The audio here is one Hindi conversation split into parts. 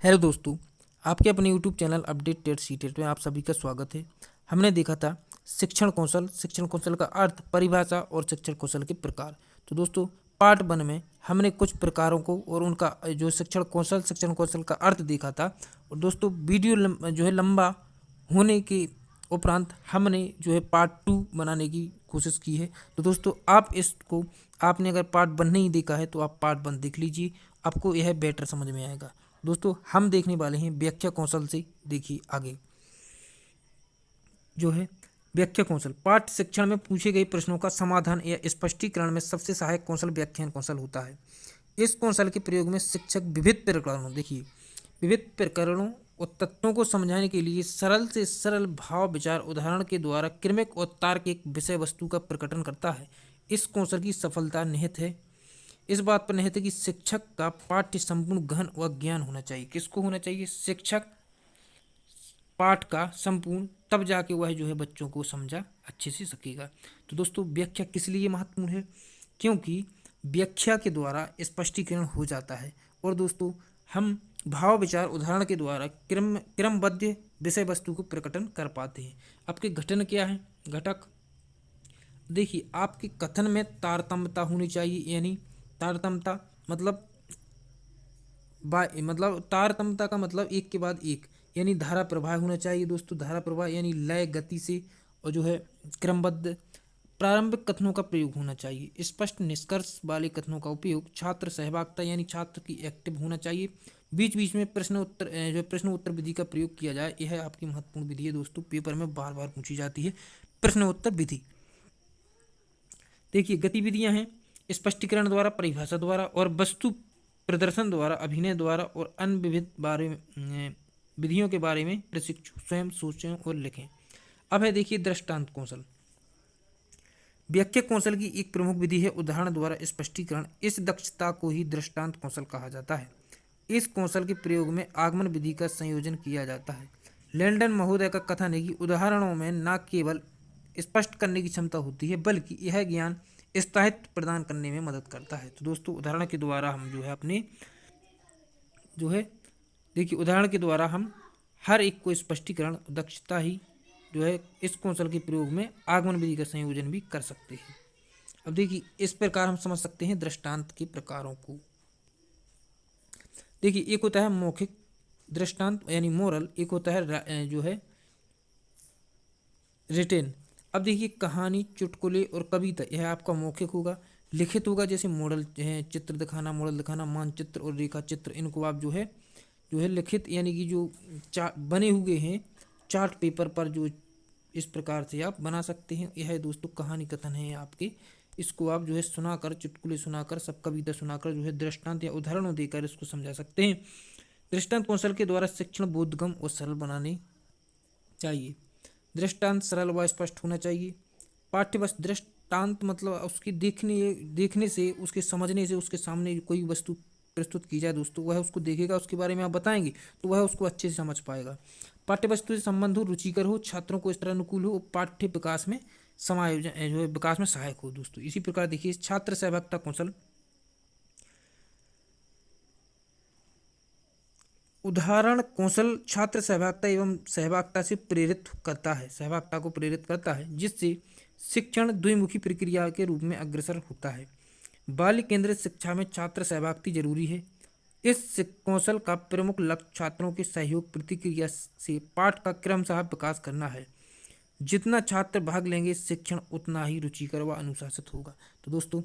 हेलो दोस्तों, आपके अपने YouTube channel update TET C TET में आप सभी का स्वागत है। हमने देखा था शिक्षण कौशल का अर्थ, परिभाषा और शिक्षण कौशल के प्रकार। तो दोस्तों, पार्ट 1 में हमने कुछ प्रकारों को और उनका जो शिक्षण कौशल का अर्थ देखा था। और दोस्तों, वीडियो जो है लंबा होने के उपरांत हमने जो है पार्ट 2 बनाने की कोशिश की है। तो दोस्तों, आपने अगर पार्ट 1 नहीं देखा है तो आप पार्ट 1 देख लीजिए, आपको यह बेटर समझ में आएगा। दोस्तों, हम देखने वाले हैं व्याख्या कौशल से। देखिए आगे जो है व्याख्या कौशल, पाठ शिक्षण में पूछे गए प्रश्नों का समाधान या स्पष्टीकरण में सबसे सहायक कौशल व्याख्यान कौशल होता है। इस कौशल के प्रयोग में शिक्षक विविध प्रकरणों और तत्वों को समझाने के लिए सरल से सरल भाव विचार उदाहरण के द्वारा क्रमिक और तार्किक विषय वस्तु का प्रकटन करता है। इस कौशल की सफलता निहित है इस बात पर निहित है कि शिक्षक का पाठ्य संपूर्ण गहन व ज्ञान होना चाहिए। किसको होना चाहिए? शिक्षक पाठ का संपूर्ण, तब जाके वह जो है बच्चों को समझा अच्छे से सकेगा। तो दोस्तों, व्याख्या किस लिए महत्वपूर्ण है? क्योंकि व्याख्या के द्वारा स्पष्टीकरण हो जाता है और दोस्तों हम भाव विचार उदाहरण के द्वारा क्रमबद्ध विषय वस्तु को प्रकटन कर पाते हैं। आपके घटन क्या है? घटक देखिए, आपके कथन में तारतम्यता होनी चाहिए, यानी तारतम्यता मतलब तारतम्यता का मतलब एक के बाद एक, यानी धारा प्रवाह होना चाहिए। दोस्तों, धारा प्रवाह यानी लय गति से और जो है क्रमबद्ध प्रारंभिक कथनों का प्रयोग होना चाहिए। स्पष्ट निष्कर्ष वाले कथनों का उपयोग, छात्र सहभागिता यानी छात्र की एक्टिव होना चाहिए। बीच बीच में प्रश्न उत्तर विधि का प्रयोग किया जाए, यह आपकी महत्वपूर्ण विधि है। दोस्तों, पेपर में बार बार पूछी जाती है प्रश्न उत्तर विधि। देखिए, गतिविधियां हैं स्पष्टीकरण द्वारा, परिभाषा द्वारा और वस्तु प्रदर्शन द्वारा, अभिनय द्वारा और अन्य विविध विधियों के बारे में प्रशिक्षु स्वयं सोचें और लिखें। अब है देखिए दृष्टांत कौशल। व्याख्या कौशल की एक प्रमुख विधि है उदाहरण द्वारा स्पष्टीकरण। इस दक्षता को ही दृष्टांत कौशल कहा जाता है। इस कौशल के प्रयोग में आगमन विधि का संयोजन किया जाता है। लैंडन महोदय का कथन है कि उदाहरणों में न केवल स्पष्ट करने की क्षमता होती है बल्कि यह ज्ञान स्थायित्व प्रदान करने में मदद करता है। तो दोस्तों, उदाहरण के द्वारा हम जो है अपने जो है देखिए उदाहरण के द्वारा हम हर एक को स्पष्टीकरण दक्षता ही जो है इस कौशल के प्रयोग में आगमन विधि का संयोजन भी कर सकते हैं। अब देखिए, इस प्रकार हम समझ सकते हैं दृष्टांत के प्रकारों को। देखिए, एक होता है मौखिक दृष्टांत यानी मोरल, एक होता है जो है रिटेन। अब देखिए, कहानी, चुटकुले और कविता यह आपका मौखिक होगा। लिखित होगा जैसे मॉडल है, चित्र दिखाना, मॉडल दिखाना, मानचित्र और रेखा चित्र, इनको आप जो है लिखित यानी कि जो बने हुए हैं चार्ट पेपर पर, जो इस प्रकार से आप बना सकते हैं। यह दोस्तों कहानी कथन है आपके, इसको आप जो है सुनाकर, चुटकुले सुनाकर, सब कविता सुनाकर जो है दृष्टांत या उदाहरणों देकर इसको समझा सकते हैं। दृष्टांत कौशल के द्वारा शिक्षण बोधगम और सरल बनाने चाहिए। दृष्टांत सरल व स्पष्ट होना चाहिए। पाठ्यवस्तु दृष्टांत मतलब उसकी देखने से, उसके समझने से, उसके सामने कोई वस्तु प्रस्तुत की जाए दोस्तों, वह उसको देखेगा, उसके बारे में आप बताएंगे तो वह उसको अच्छे से समझ पाएगा। पाठ्यवस्तु से संबंध हो, रुचिकर हो, छात्रों को इस तरह अनुकूल हो, पाठ्य विकास में समायोजन जो है विकास में सहायक हो। दोस्तों, इसी प्रकार देखिए छात्र सहभागिता कौशल। उदाहरण कौशल छात्र सहभागिता एवं सहभागिता को प्रेरित करता है, जिससे शिक्षण द्विमुखी प्रक्रिया के रूप में अग्रसर होता है। बाल्य केंद्रित शिक्षा में छात्र सहभागिता जरूरी है। इस कौशल का प्रमुख लक्ष्य छात्रों के सहयोग प्रतिक्रिया से पाठ का क्रमशः विकास करना है। जितना छात्र भाग लेंगे शिक्षण उतना ही रुचिकर व अनुशासित होगा। तो दोस्तों,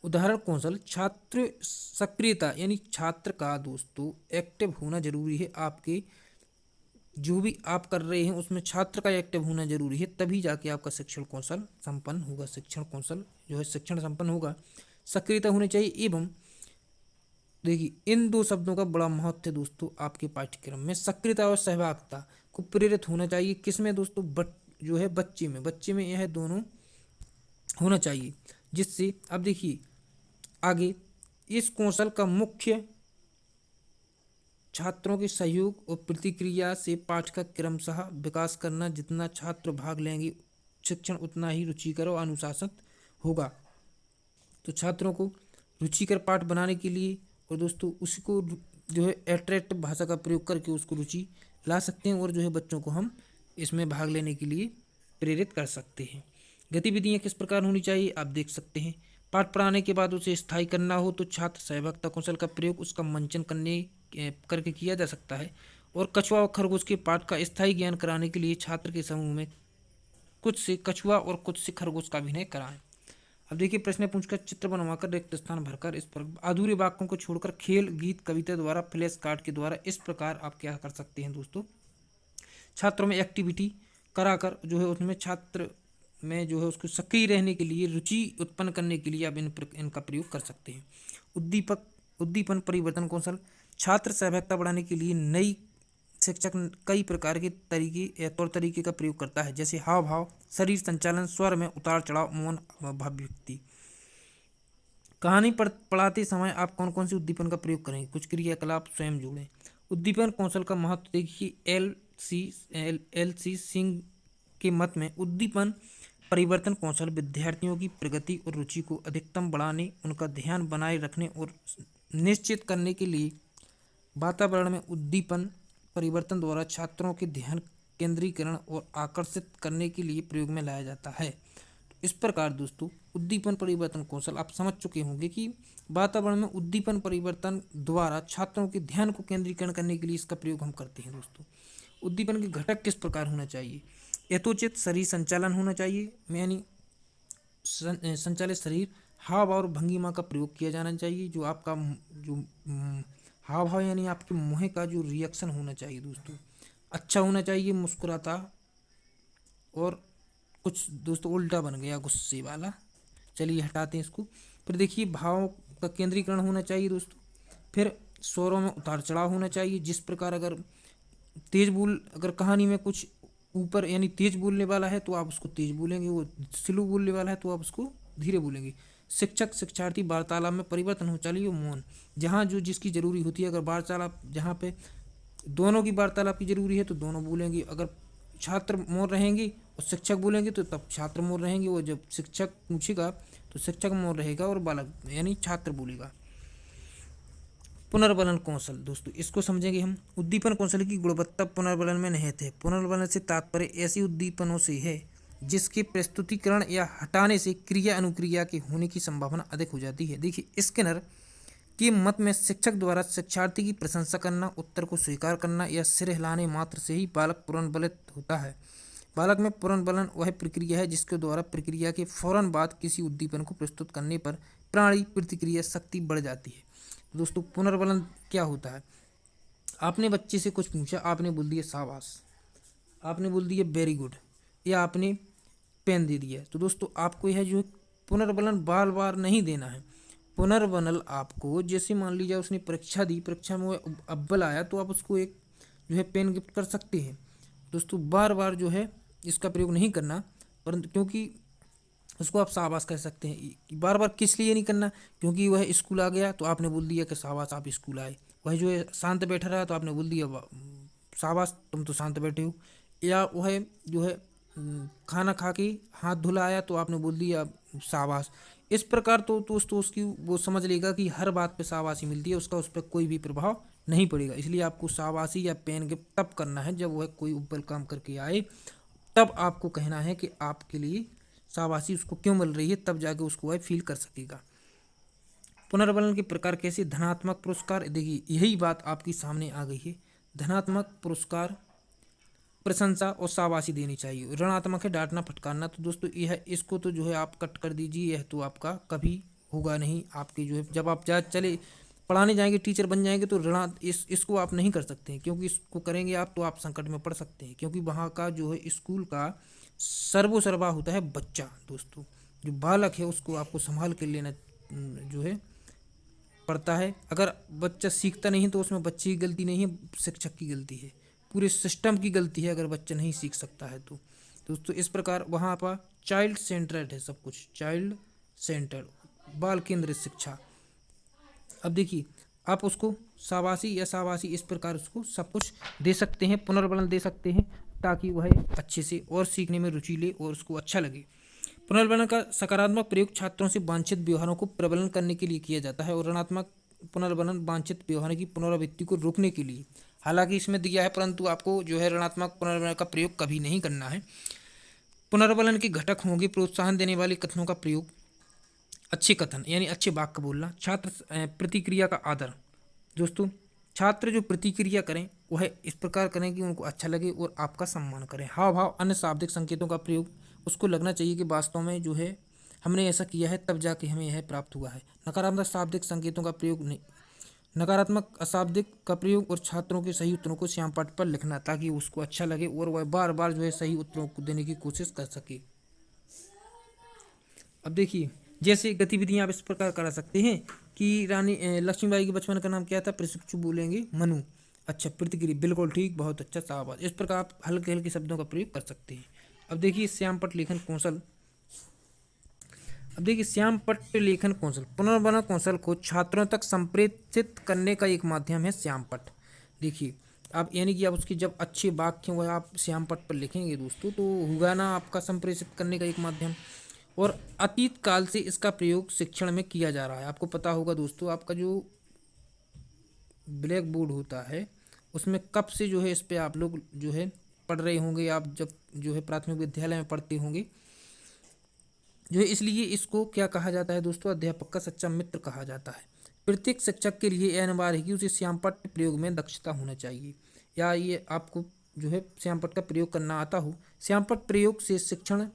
उदाहरण कौशल छात्र सक्रियता यानी छात्र का दोस्तों एक्टिव होना जरूरी है। आपके जो भी आप कर रहे हैं उसमें छात्र का एक्टिव होना जरूरी है, तभी जाके आपका शिक्षण कौशल संपन्न होगा। शिक्षण संपन्न होगा। सक्रियता होनी चाहिए एवं देखिए, इन दो शब्दों का बड़ा महत्व है दोस्तों आपके पाठ्यक्रम में। सक्रियता और सहभागिता को प्रेरित होना चाहिए किसमें दोस्तों? जो है बच्चे में यह दोनों होना चाहिए, जिससे अब देखिए आगे इस कौशल का मुख्य छात्रों के सहयोग और प्रतिक्रिया से पाठ का क्रमशः विकास करना। जितना छात्र भाग लेंगे शिक्षण उतना ही रुचिकर और अनुशासित होगा। तो छात्रों को रुचिकर पाठ बनाने के लिए और दोस्तों उसको जो है एट्रैक्टिव भाषा का प्रयोग करके उसको रुचि ला सकते हैं और जो है बच्चों को हम इसमें भाग लेने के लिए प्रेरित कर सकते हैं। गतिविधियाँ किस प्रकार होनी चाहिए आप देख सकते हैं। पाठ पढ़ाने के बाद उसे स्थायी करना हो तो छात्र सहभागिता कौशल का प्रयोग उसका मंचन करके किया जा सकता है। और कछुआ और खरगोश के पाठ का स्थायी ज्ञान कराने के लिए छात्र के समूह में कुछ से कछुआ और कुछ से खरगोश का अभिनय कराएं। अब देखिए प्रश्न पूछकर चित्र बनवाकर रिक्त स्थान भरकर इस पर अधूरे वाक्यों को छोड़कर खेल गीत कविता द्वारा फ्लैश कार्ड के द्वारा इस प्रकार आप क्या कर सकते हैं दोस्तों, छात्रों में एक्टिविटी कराकर जो है उसमें छात्र में जो है उसको सक्रिय रहने के लिए रुचि उत्पन्न करने के लिए आप इनका प्रयोग कर सकते हैं। उद्दीपन परिवर्तन कौशल छात्र सहभागिता बढ़ाने के लिए नई शिक्षक कई प्रकार के तरीके या तौर तरीके का प्रयोग करता है, जैसे हाव भाव, शरीर संचालन, स्वर में उतार चढ़ाव, मौन अभिव्यक्ति। कहानी पढ़ाते समय आप कौन कौन सी उद्दीपन का प्रयोग करेंगे, कुछ क्रियाकलाप स्वयं जोड़ें। उद्दीपन कौशल का महत्व देखिए। एल सी सिंह के मत में उद्दीपन परिवर्तन कौशल विद्यार्थियों की प्रगति और रुचि को अधिकतम बढ़ाने, उनका ध्यान बनाए रखने और निश्चित करने के लिए वातावरण में उद्दीपन परिवर्तन द्वारा छात्रों के ध्यान केंद्रीकरण और आकर्षित करने के लिए प्रयोग में लाया जाता है। तो इस प्रकार दोस्तों उद्दीपन परिवर्तन कौशल आप समझ चुके होंगे कि वातावरण में उद्दीपन परिवर्तन द्वारा छात्रों के ध्यान को केंद्रीकरण करने के लिए इसका प्रयोग हम करते हैं। दोस्तों उद्दीपन के घटक किस प्रकार होना चाहिए, यथोचित शरीर संचालन होना चाहिए, यानी संचालित शरीर हाव और भंगिमा का प्रयोग किया जाना चाहिए। जो आपका जो हाव भाव यानी आपके मुँह का जो रिएक्शन होना चाहिए दोस्तों अच्छा होना चाहिए, मुस्कुराता। और कुछ दोस्तों उल्टा बन गया गुस्से वाला, चलिए हटाते हैं इसको। फिर देखिए भाव का केंद्रीकरण होना चाहिए दोस्तों। फिर स्वरों में उतार चढ़ाव होना चाहिए, जिस प्रकार अगर कहानी में कुछ ऊपर यानी तेज बोलने वाला है तो आप उसको तेज बोलेंगे, वो स्लो बोलने वाला है तो आप उसको धीरे बोलेंगे। शिक्षक शिक्षार्थी वार्तालाप में परिवर्तन हो चाहिए, मौन जहाँ जो जिसकी जरूरी होती है। अगर वार्तालाप जहाँ पे दोनों की वार्तालाप की जरूरी है तो दोनों बोलेंगे, अगर छात्र मौन रहेंगे और शिक्षक बोलेंगे तो तब छात्र मौन रहेंगे, और जब शिक्षक पूछेगा तो शिक्षक मौन रहेगा और बालक यानी छात्र बोलेगा। पुनर्बलन कौशल दोस्तों इसको समझेंगे हम। उद्दीपन कौशल की गुणवत्ता पुनर्बलन में निहित है। पुनर्बलन से तात्पर्य ऐसी उद्दीपनों से है जिसके प्रस्तुतिकरण या हटाने से क्रिया अनुक्रिया के होने की संभावना अधिक हो जाती है। देखिए स्किनर के मत में शिक्षक द्वारा शिक्षार्थी की प्रशंसा करना, उत्तर को स्वीकार करना या सिर हिलाने मात्र से ही बालक पुनर्बलित होता है। बालक में पुनर्बलन वह प्रक्रिया है जिसके द्वारा प्रक्रिया के फौरन बाद किसी उद्दीपन को प्रस्तुत करने पर प्राणी प्रतिक्रिया शक्ति बढ़ जाती है। तो दोस्तों पुनर्बलन क्या होता है, आपने बच्चे से कुछ पूछा, आपने बोल दिया शाबाश, आपने बोल दिया वेरी गुड, या आपने पेन दे दिया। तो दोस्तों आपको यह जो पुनर्बलन बार बार नहीं देना है। पुनर्बलन आपको जैसे मान लीजिए उसने परीक्षा दी, परीक्षा में वो अव्वल आया तो आप उसको एक जो है पेन गिफ्ट कर सकते हैं। दोस्तों बार बार जो है इसका प्रयोग नहीं करना, परंतु क्योंकि उसको आप शाबाश कह सकते हैं। बार बार किस लिए नहीं करना, क्योंकि वह स्कूल आ गया तो आपने बोल दिया कि शाबाश आप स्कूल आए। वह जो है शांत बैठा रहा तो आपने बोल दिया शाबाश तुम तो शांत बैठे हो। या वह जो है खाना खा के हाथ धुला आया तो आपने बोल दिया शाबाश। इस प्रकार तो दोस्तों उसकी वो समझ लेगा कि हर बात पे शाबाशी मिलती है, उसका उस पर कोई भी प्रभाव नहीं पड़ेगा। इसलिए आपको शाबाशी या पेन गिफ्ट तब करना है जब वह कोई उब्बल काम करके आए, तब आपको कहना है कि आपके लिए शाबाशी उसको क्यों मिल रही है, तब जाके उसको वह फील कर सकेगा। पुनर्बलन के प्रकार कैसे, धनात्मक पुरस्कार, देखिए यही बात आपकी सामने आ गई है। धनात्मक पुरस्कार प्रशंसा और शाबाशी देनी चाहिए। ऋणात्मक है डांटना फटकारना। तो दोस्तों यह इसको तो जो है आप कट कर दीजिए, यह तो आपका कभी होगा नहीं। आपके जो है जब आप चले पढ़ाने जाएंगे, टीचर बन जाएंगे तो इसको आप नहीं कर सकते हैं, क्योंकि इसको करेंगे आप तो आप संकट में पड़ सकते हैं। क्योंकि वहाँ का जो है स्कूल का सर्वोसर्वा होता है बच्चा। दोस्तों जो बालक है उसको आपको संभाल के लेना जो है पड़ता है। अगर बच्चा सीखता नहीं तो उसमें बच्चे की गलती नहीं है, शिक्षक की गलती है, पूरे सिस्टम की गलती है अगर बच्चा नहीं सीख सकता है तो। दोस्तों इस प्रकार वहाँ पर चाइल्ड सेंटर्ड है सब कुछ, चाइल्ड सेंटर्ड, बाल केंद्रित शिक्षा। अब देखिए आप उसको शाबाशी या शाबाशी इस प्रकार उसको सब कुछ दे सकते हैं, पुनर्बलन दे सकते हैं, ताकि वह अच्छे से और सीखने में रुचि ले और उसको अच्छा लगे। पुनर्बलन का सकारात्मक प्रयोग छात्रों से वांछित व्यवहारों को प्रबलन करने के लिए किया जाता है, और ऋणात्मक पुनर्वलन वांछित व्यवहार की पुनरावृत्ति को रोकने के लिए। हालांकि इसमें दिया है, परंतु आपको जो है ऋणात्मक पुनर्वलन का प्रयोग कभी नहीं करना है। पुनर्वलन के घटक होंगे प्रोत्साहन देने वाले कथनों का प्रयोग, अच्छे कथन यानी अच्छे वाक्य बोलना, छात्र प्रतिक्रिया का आदर। दोस्तों, छात्र जो प्रतिक्रिया करें वह इस प्रकार करें कि उनको अच्छा लगे और आपका सम्मान करें। हाव भाव अन्य शाब्दिक संकेतों का प्रयोग, उसको लगना चाहिए कि वास्तव में जो है हमने ऐसा किया है तब जाके हमें यह प्राप्त हुआ है। नकारात्मक शाब्दिक संकेतों का प्रयोग नहीं, नकारात्मक अशाब्दिक का प्रयोग और छात्रों के सही उत्तरों को श्याम पट्ट पर लिखना ताकि उसको अच्छा लगे और वह बार बार जो है सही उत्तरों को देने की कोशिश कर सके। अब देखिए, जैसे गतिविधियां आप इस प्रकार करा सकते हैं कि रानी लक्ष्मीबाई के बचपन का नाम क्या था, प्रशिक्षु बोलेंगे मनु। अच्छा, प्रतिक्रिया बिल्कुल ठीक, बहुत अच्छा, शाबाश। इस प्रकार आप हल्के हल्के शब्दों का प्रयोग कर सकते हैं। अब देखिए श्यामपट्ट लेखन कौशल। अब देखिए श्यामपट्ट लेखन कौशल, पुनर्वलन कौशल को छात्रों तक संप्रेषित करने का एक माध्यम है श्यामपट्ट। देखिए आप यानी कि आप उसकी जब अच्छे वाक्य वह आप श्यामपट्ट पर लिखेंगे दोस्तों तो होगा ना आपका संप्रेषित करने का एक माध्यम। और अतीत काल से इसका प्रयोग शिक्षण में किया जा रहा है। आपको पता होगा दोस्तों, आपका जो ब्लैक बोर्ड होता है उसमें कब से जो है इस पे आप लोग जो है पढ़ रहे होंगे, आप जब जो है प्राथमिक विद्यालय में पढ़ते होंगे जो है, इसलिए इसको क्या कहा जाता है दोस्तों, अध्यापक का सच्चा मित्र कहा जाता है। प्रत्येक शिक्षक के लिए यह अनिवार्य है कि उसे श्यामपट्ट प्रयोग में दक्षता होना चाहिए, या ये आपको जो है श्यामपट्ट का प्रयोग करना आता हो। श्यामपट्ट प्रयोग से शिक्षण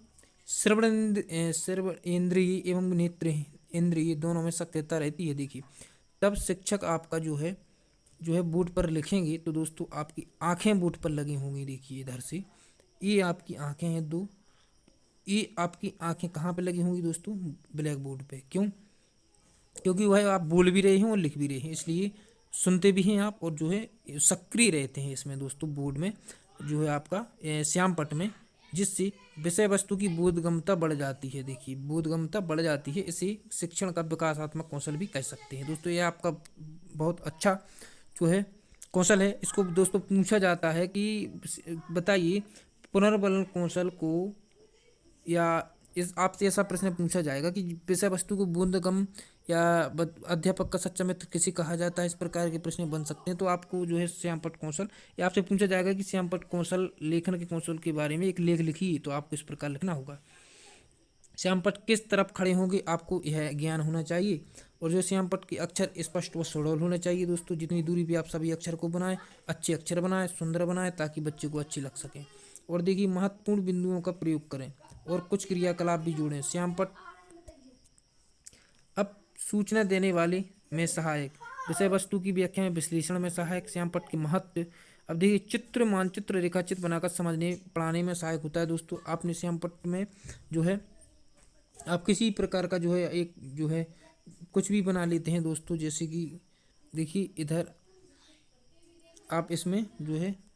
श्रवणेंद्रिय एवं नेत्र इंद्रिय दोनों में सक्रियता रहती है। देखिए तब शिक्षक आपका जो है बोर्ड पर लिखेंगे तो दोस्तों आपकी आंखें बोर्ड पर लगी होंगी। देखिए इधर से ये आपकी आंखें हैं दो, ये आपकी आंखें कहाँ पे लगी होंगी दोस्तों, ब्लैक बोर्ड पे। क्यों? क्योंकि वह आप बोल भी रहे हैं और लिख भी रहे हैं, इसलिए सुनते भी हैं आप और जो है सक्रिय रहते हैं इसमें दोस्तों बोर्ड में जो है आपका श्यामपट्ट में, जिससे विषय वस्तु की बोधगम्यता बढ़ जाती है। देखिए बोधगम्यता बढ़ जाती है, इसे शिक्षण का विकासात्मक कौशल भी कह सकते हैं दोस्तों। ये आपका बहुत अच्छा जो है कौशल है। इसको दोस्तों पूछा जाता है कि बताइए पुनर्वलन कौशल को, या इस आपसे ऐसा प्रश्न पूछा जाएगा कि विषय वस्तु को बोधगम्य या अध्यापक का सच्चा मित्र किसे कहा जाता है, इस प्रकार के प्रश्न बन सकते हैं। तो आपको जो है श्यामपट्ट कौशल, या आपसे पूछा जाएगा कि श्यामपट्ट कौशल लेखन के कौशल के बारे में एक लेख लिखिए, तो आपको इस प्रकार लिखना होगा। श्यामपट्ट किस तरफ खड़े होंगे आपको यह ज्ञान होना चाहिए। और जो श्यामपट्ट के अक्षर स्पष्ट व सुडौल होने चाहिए दोस्तों। जितनी दूरी पे आप सभी अक्षर को बनाएं, अच्छे अक्षर बनाएं, सुंदर बनाएं ताकि बच्चे को अच्छे लग सकें। और देखिए महत्वपूर्ण बिंदुओं का प्रयोग करें और कुछ क्रियाकलाप भी जोड़ें। श्यामपट्ट अब सूचना देने वाले में सहायक, विषय वस्तु की व्याख्या में विश्लेषण में सहायक। श्यामपट्ट के महत्व, अब देखिए चित्र मानचित्र रेखाचित्र बनाकर समझने पढ़ाने में सहायक होता है दोस्तों। आपने श्यामपट्ट में जो है आप किसी प्रकार का जो है एक जो है कुछ भी बना लेते हैं दोस्तों, जैसे कि देखिए इधर आप इसमें जो है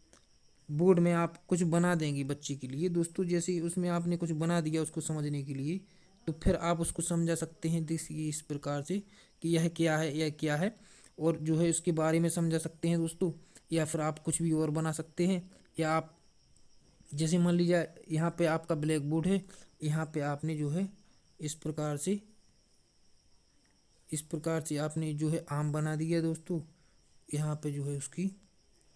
बोर्ड में आप कुछ बना देंगे बच्चे के लिए दोस्तों। जैसे उसमें आपने कुछ बना दिया उसको समझने के लिए, तो फिर आप उसको समझा सकते हैं देखिए इस प्रकार से कि यह क्या है, यह क्या है, और जो है इसके बारे में समझा सकते हैं दोस्तों। या फिर आप कुछ भी और बना सकते हैं, या आप जैसे मान लीजिए यहाँ पे आपका ब्लैक बोर्ड है, यहाँ पे आपने जो है इस प्रकार से आपने जो है आम बना दिया दोस्तों। यहाँ पे जो है उसकी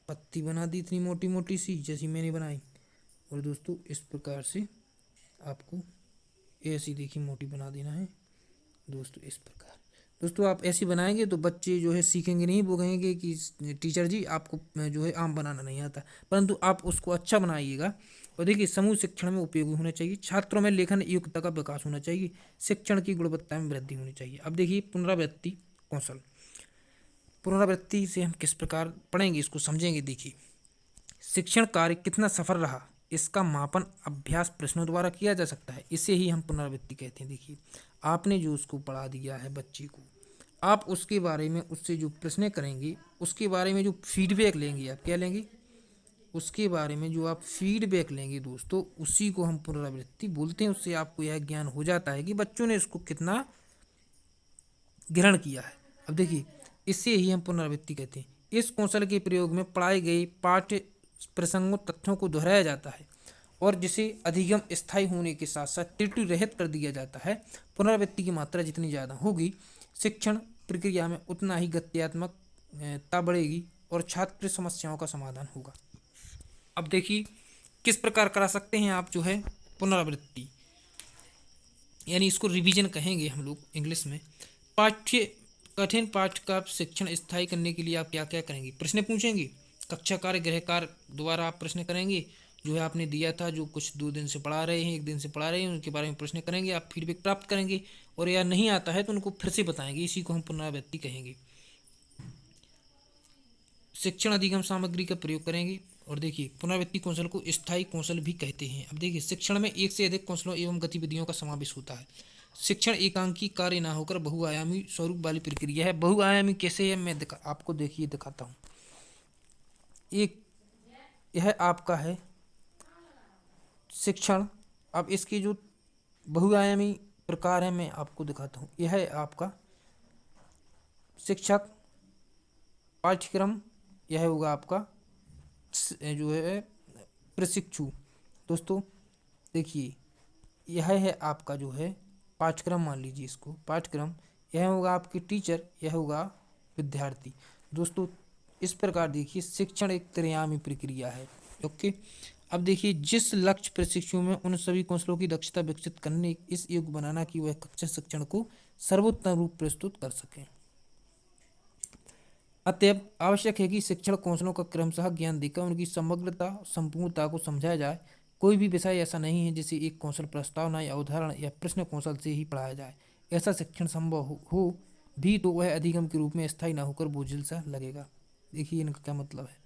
पत्ती बना दी इतनी मोटी मोटी सी जैसी मैंने बनाई, और दोस्तों इस प्रकार से आपको ऐसी देखिए मोटी बना देना है दोस्तों। इस प्रकार दोस्तों आप ऐसी बनाएंगे तो बच्चे जो है सीखेंगे नहीं, वो कहेंगे कि टीचर जी आपको जो है आम बनाना नहीं आता, परंतु आप उसको अच्छा बनाइएगा। और देखिए समूह शिक्षण में उपयोगी होना चाहिए। छात्रों में लेखन योग्यता का विकास होना चाहिए। शिक्षण की गुणवत्ता में वृद्धि होनी चाहिए। अब देखिए पुनरावृत्ति कौशल, पुनरावृत्ति से हम किस प्रकार पढ़ेंगे इसको समझेंगे। देखिए शिक्षण कार्य कितना सफल रहा इसका मापन अभ्यास प्रश्नों द्वारा किया जा सकता है, इसे ही हम पुनरावृत्ति कहते हैं। देखिए आपने जो उसको पढ़ा दिया है बच्चे को, आप उसके बारे में उससे जो प्रश्न करेंगे, उसके बारे में जो फीडबैक लेंगे, आप क्या लेंगे, उसके बारे में जो आप फीडबैक लेंगे दोस्तों, उसी को हम पुनरावृत्ति बोलते हैं। उससे आपको यह ज्ञान हो जाता है कि बच्चों ने इसको कितना ग्रहण किया है। अब देखिए इससे ही हम पुनरावृत्ति कहते हैं। इस कौशल के प्रयोग में पढ़ाए गए पाठ्य प्रसंगों तथ्यों को दोहराया जाता है और जिसे अधिगम स्थायी होने के साथ साथ त्रुटि रहित कर दिया जाता है। पुनरावृत्ति की मात्रा जितनी ज़्यादा होगी शिक्षण प्रक्रिया में उतना ही गत्यात्मकता बढ़ेगी और छात्र समस्याओं का समाधान होगा। अब देखिए किस प्रकार करा सकते हैं आप जो है पुनरावृत्ति, यानी इसको रिवीजन कहेंगे हम लोग इंग्लिश में। कठिन पाठ्य का शिक्षण स्थायी करने के लिए आप क्या क्या करेंगे? प्रश्न पूछेंगे, कक्षा कार्य गृह कार्य दोबारा आप प्रश्न करेंगे, जो है आपने दिया था, जो कुछ 2 दिन से पढ़ा रहे हैं, 1 दिन से पढ़ा रहे हैं, उनके बारे में प्रश्न करेंगे, आप फीडबैक प्राप्त करेंगे, और या नहीं आता है तो उनको फिर से बताएंगे। इसी को हम पुनरावृत्ति कहेंगे। शिक्षण अधिगम सामग्री का प्रयोग करेंगे। और देखिए पुनरावृत्ति कौशल को स्थायी कौशल भी कहते हैं। अब देखिए शिक्षण में एक से अधिक कौशलों एवं गतिविधियों का समावेश होता है। शिक्षण एकांकी कार्य ना होकर बहुआयामी स्वरूप वाली प्रक्रिया है। बहुआयामी कैसे है मैं आपको देखिए दिखाता हूँ। एक यह आपका है शिक्षण। अब इसकी जो बहुआयामी प्रकार है मैं आपको दिखाता हूँ। यह है आपका शिक्षक, पाठ्यक्रम, यह होगा आपका जो है प्रशिक्षु। दोस्तों देखिए यह है आपका जो है पाठ्यक्रम, मान लीजिए इसको पाठ्यक्रम, यह होगा आपके टीचर, यह होगा विद्यार्थी। दोस्तों इस प्रकार देखिए शिक्षण एक त्रयामी प्रक्रिया है। ओके, अब देखिए जिस लक्ष्य प्रशिक्षु में उन सभी कौशलों की दक्षता विकसित करने इस योग्य बनाना कि वह कक्षा शिक्षण को सर्वोत्तम रूप प्रस्तुत कर सकें। अतएव आवश्यक है कि शिक्षण कौशलों का क्रमशः ज्ञान देकर उनकी समग्रता संपूर्णता को समझाया जाए। कोई भी विषय ऐसा नहीं है जिसे एक कौशल प्रस्तावना या उदाहरण या प्रश्न कौशल से ही पढ़ाया जाए। ऐसा शिक्षण संभव हो भी तो वह अधिगम के रूप में स्थायी न होकर बोझिल सा लगेगा। देखिए इनका क्या मतलब है।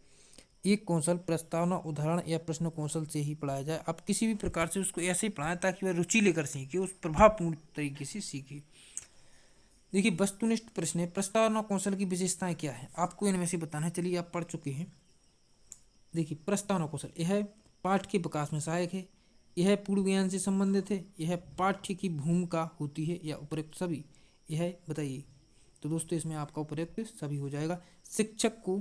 एक कौशल प्रस्तावना उदाहरण या प्रश्न कौशल से ही पढ़ाया जाए। आप किसी भी प्रकार से उसको ऐसे ही पढ़ाएं ताकि वह रुचि लेकर सीखे, उस प्रभावपूर्ण तरीके से सीखे। देखिए वस्तुनिष्ठ प्रश्न है, प्रस्तावना कौशल की विशेषताएं क्या है आपको इनमें से बताना है। चलिए आप पढ़ चुके हैं। देखिए प्रस्तावना कौशल यह पाठ के विकास में सहायक है, यह पूर्व ज्ञान से संबंधित है, यह पाठ्य की भूमिका होती है या उपयुक्त सभी, यह बताइए। तो दोस्तों इसमें आपका उपयुक्त सभी हो जाएगा। शिक्षक को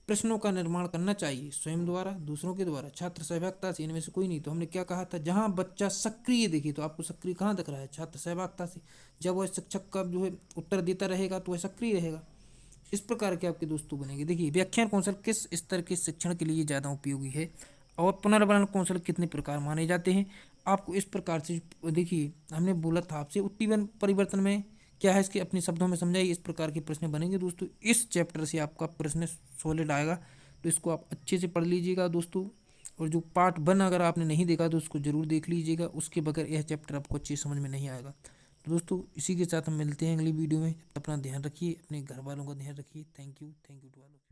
प्रश्नों का निर्माण करना चाहिए, स्वयं द्वारा, दूसरों के द्वारा, छात्र सहभागिता से, इनमें से कोई नहीं। तो हमने क्या कहा था, जहां बच्चा सक्रिय, देखिए तो आपको सक्रिय कहाँ दिख रहा है, छात्र सहभागिता से। जब वह शिक्षक का जो है उत्तर देता रहेगा तो वह सक्रिय रहेगा। इस प्रकार के आपके दोस्तों बनेंगे। देखिए व्याख्यान कौशल किस स्तर के शिक्षण के लिए ज़्यादा उपयोगी है और पुनर्वर्णन कौशल कितने प्रकार माने जाते हैं। आपको इस प्रकार से देखिए हमने बोला था आपसे उत्तीर्ण परिवर्तन में क्या है, इसके अपने शब्दों में समझाइए। इस प्रकार के प्रश्न बनेंगे दोस्तों। इस चैप्टर से आपका प्रश्न सॉलिड आएगा, तो इसको आप अच्छे से पढ़ लीजिएगा दोस्तों। और जो पार्ट 1 अगर आपने नहीं देखा तो उसको जरूर देख लीजिएगा, उसके बगैर यह चैप्टर आपको अच्छे समझ में नहीं आएगा। तो दोस्तों इसी के साथ हम मिलते हैं अगली वीडियो में। अपना ध्यान रखिए, अपने घर वालों का ध्यान रखिए। Thank you to all.